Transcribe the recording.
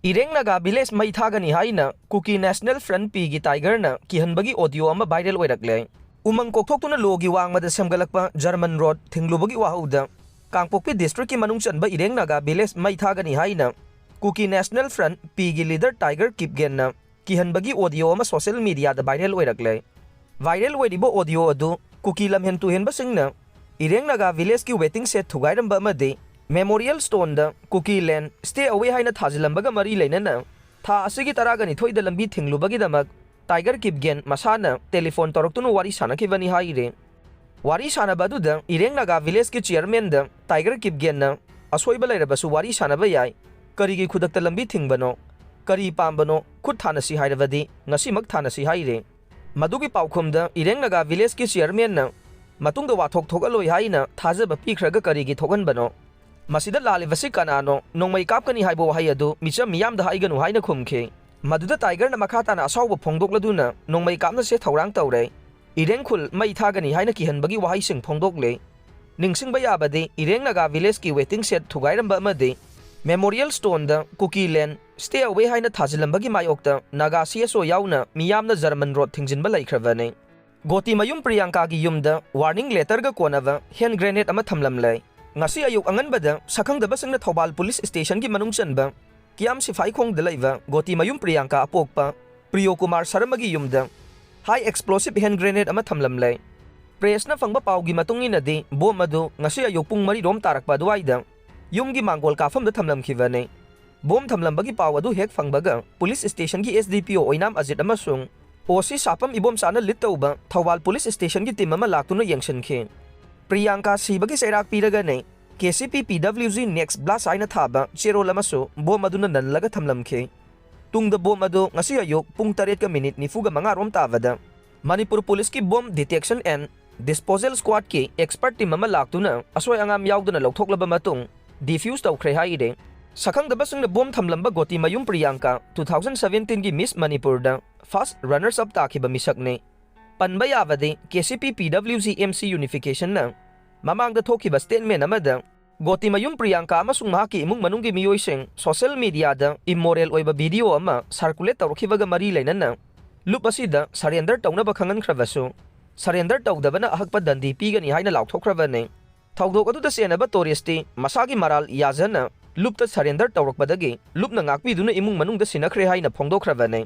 Ireng Naga village mai Thagani Haina Kuki National Front P gi Tigerna Kihanbagi audio ama viral Oirakle. Umang kokthokuna logi wangmada semgalakpa German road thinglubagi wahauda Kangpokpi district ki manung chanba Ireng Naga village mai Thagani Haina Kuki National Front P gi leader Tiger Kipgenna Kihanbagi audio ama social media da viral Oirakle. Viral oiribo audio adu Kuki lamhen tuhenba singna Ireng Naga village ki waiting set thugairamba amade Memorial Stone da Kuki Land stay away haina thajilambaga mari leinana tha asigi taragani thoida lambi thinglubagi damak Tiger Kipgen masana telephone toroktunu wari sanakibani haire wari sanabadu da Ireng Naga village ki chairman da Tiger Kipgen na asoiba leirabasu wari sanaba yai karigi khudakta lambi thingbano kari pambano khut thanasi hairabadi ngasimak thanasi haire madugi paukhum da Ireng Naga village ki chairman na matungda wathok thokaloi haina thajaba pikhraga karigi thoganbano Masida lali vasi kanano nongmai kapkani haibo hayadu micha miyam da haiganu haina khumkhe maduda Tigerna makhata na asawba phongdokladuna nongmai kapna se thorang tawre Ireng khul mai Thagani haina kihanbagi wahai sing phongdokle ningsingba yabade Ireng Naga village ki waiting shed thugairamba amade Memorial Stone da Kuki Land stay away haina thajilambagi mayokta Naga CSO yauna miyamna German road thingjinba laikhravane Gotimayum Priyanka gi Yumda warning Letterga Konnana hand grenade ama Thamlamle ngasi ayuk anganbada sakhangdaba singna Thobal police station ki manung chanba kiam sifai khong delaiva Gotimayum Priyanka apokpa Priyo Kumar Saramagi Yumda high explosive hand grenade ama Thamlamle press na fangba pawgi matungina de bom adu ngasi ayuk pung mari rom tarakpa duaida yumgi mangol kafam da thamlamkhibane bom thamlambagi paw adu hek fangbaga police station ki SDPO oinam Ajit amasung OC sapam ibom sana litauba Thobal police station ki team ama laktuna yengshankhe Priyanka sibagi sairak piragane KCP PWG next blast aina thaba chero lamaso bom aduna nanlaga thamlamkhe tungda bom adu ngasi ayuk pung 3:40 rom tavada Manipur police ki bomb detection and disposal squad ki expert team ama laktuna asoi angam yauduna loktoklaba matung defuse tawkhre haire sakhangdaba singna bom thamlamba Gotimayum Priyanka 2017 ki Miss Manipur da first runners up takhiba misakne panba yabade KCP PWG MC unification na mamangda thokiba statement amada Gotimayum Priyanka amasung mahaki imung manunggi miyoising social media da immoral oiba video ama circulate tawrkhibaga mari leinana loop asida surrender tawnaba khangan khrabasu surrender tawdabana ahakpa dandi pigani haina lauthokhrabane thawdok adu da senaba touristi masagi maral yazana loop ta surrender tawrkbadagi loop na ngakpi duna imung manungda sinakhre haina phongdokhrabane